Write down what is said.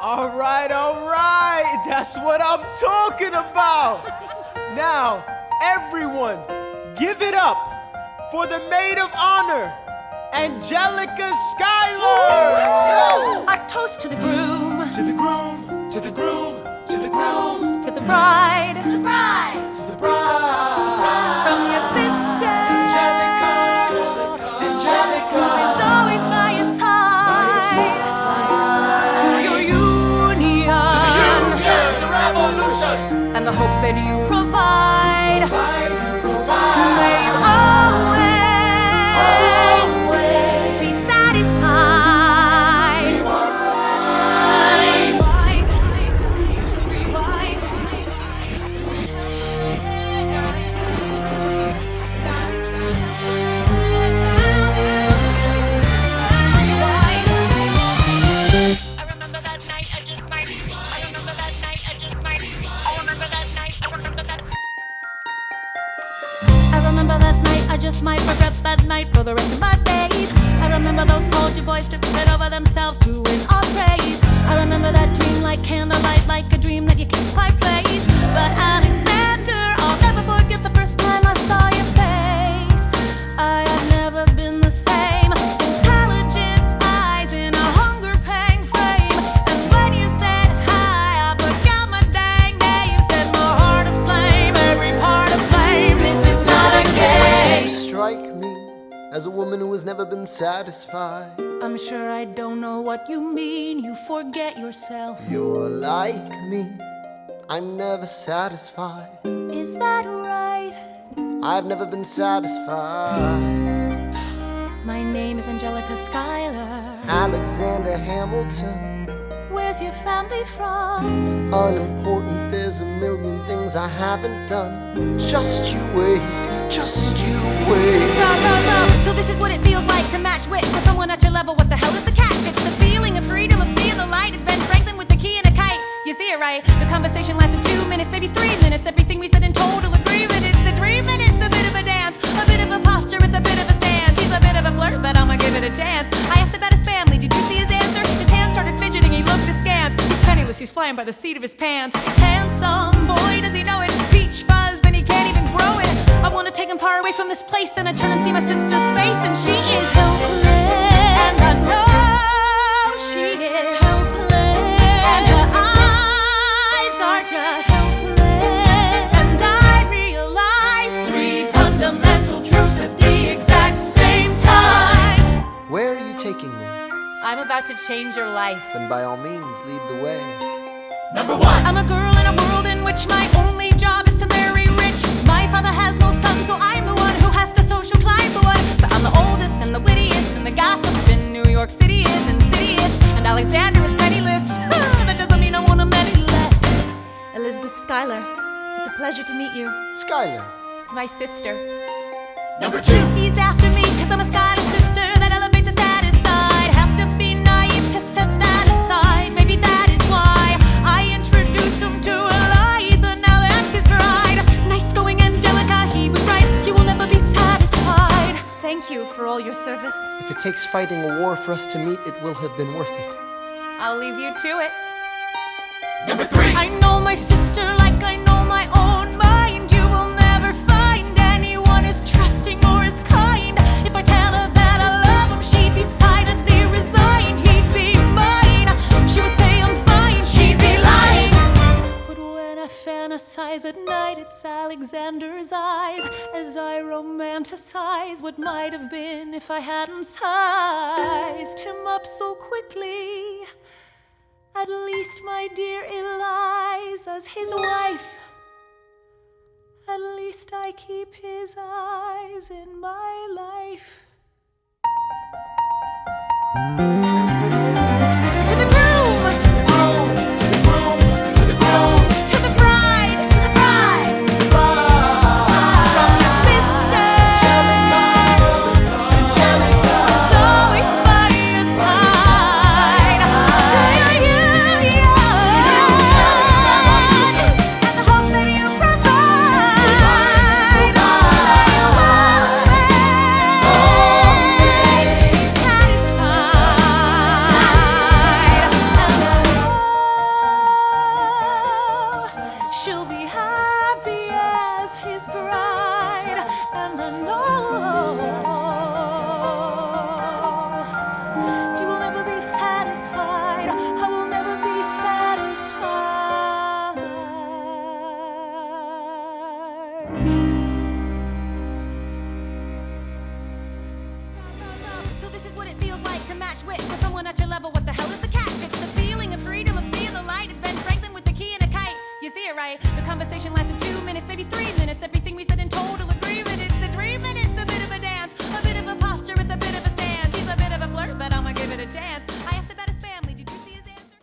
All right, that's what I'm talking about. Now, everyone, give it up for the maid of honor, Angelica Schuyler. A toast to the groom, To the groom, to the groom, to the groom, to the bride, to the bride, to the bride. from your sister, Angelica, Angelica, is always by your side. To your union, to the revolution. and the hope that you provide. May you always be satisfied. I remember that night, I just might. I remember that night, I just might. I remember that night, I remember that. I remember that night, I just might regret that night for the rest of my days. I remember those soldier boys tripping over themselves to win our praise. I remember that dream like candlelight, like a dream that you can't quite place. But Alexander, I'll never forget the first time I saw your face. I have never been the same. Intelligent eyes in a hunger pang frame. And when you said hi, I forgot my dang name. Set my heart aflame, every part aflame. This is not a game. You strike me as a woman who has never been satisfied. I'm sure I don't know what you mean. You forget yourself. You're like me, I'm never satisfied. Is that right? I've never been satisfied. My name is Angelica Schuyler. Alexander Hamilton, Where's your family from? unimportant, there's a million things I haven't done. Just you wait, just you wait. So this is what it feels like to match wits with someone at your level. What the hell is the catch? It's the feeling of freedom, of seeing the light. It's Ben Franklin with the key and a kite. You see it right? The conversation lasted 2 minutes, maybe 3 minutes. Everything we said in total agreement. It's a dream and it's a bit of a dance, a bit of a posture, it's a bit of a stance. He's a bit of a flirt, but I'ma give it a chance. I asked about his family, did you see his answer? His hands started fidgeting, he looked askance. He's penniless, he's flying by the seat of his pants. Handsome, boy, does he know it? Peach fuzz, and he can't even grow it. I wanna take him far away from this place, then I turn and see my sister's face, and she is helpless. And I know she is helpless. And her eyes are just helpless. And I realize 3 fundamental truths at the exact same time. Where are you taking me? I'm about to change your life. Then by all means, lead the way. Number one. I'm a girl in a world in which my only job is to marry rich. My father has no son, so I'm the one who has to social climb the one. So I'm the oldest and the wittiest, and the gossip in New York City is insidious. And Alexander is penniless. That doesn't mean I want him any less. Elizabeth Schuyler, it's a pleasure to meet you. Schuyler, My sister. Number two. He's after me, cause I'm a Schuyler sister. That elevates the status side. Have to be naive to set that aside. Maybe that is why I introduce him to Eliza. Now that's his bride. Nice going, Angelica, he was right. You will never be satisfied. Thank you for all your service. if it takes fighting a war for us to meet, it will have been worth it. I'll leave you to it. Number three. I know my sister like I know my own mind. You will never find anyone as trusting or as kind. If I tell her that I love him, she'd be silently resigned. He'd be mine. She would say I'm fine. She'd be lying. But when I fantasize at night, it's Alexander's eyes as I romanticize what might have been if I hadn't sized him up so quickly. At least, my dear Eliza's his wife. At least I keep his eyes in my life. To the groom, To the groom, to the groom, to the bride, to the bride. from your sister, is always by your side. To your union, and the hope that you provide. she'll be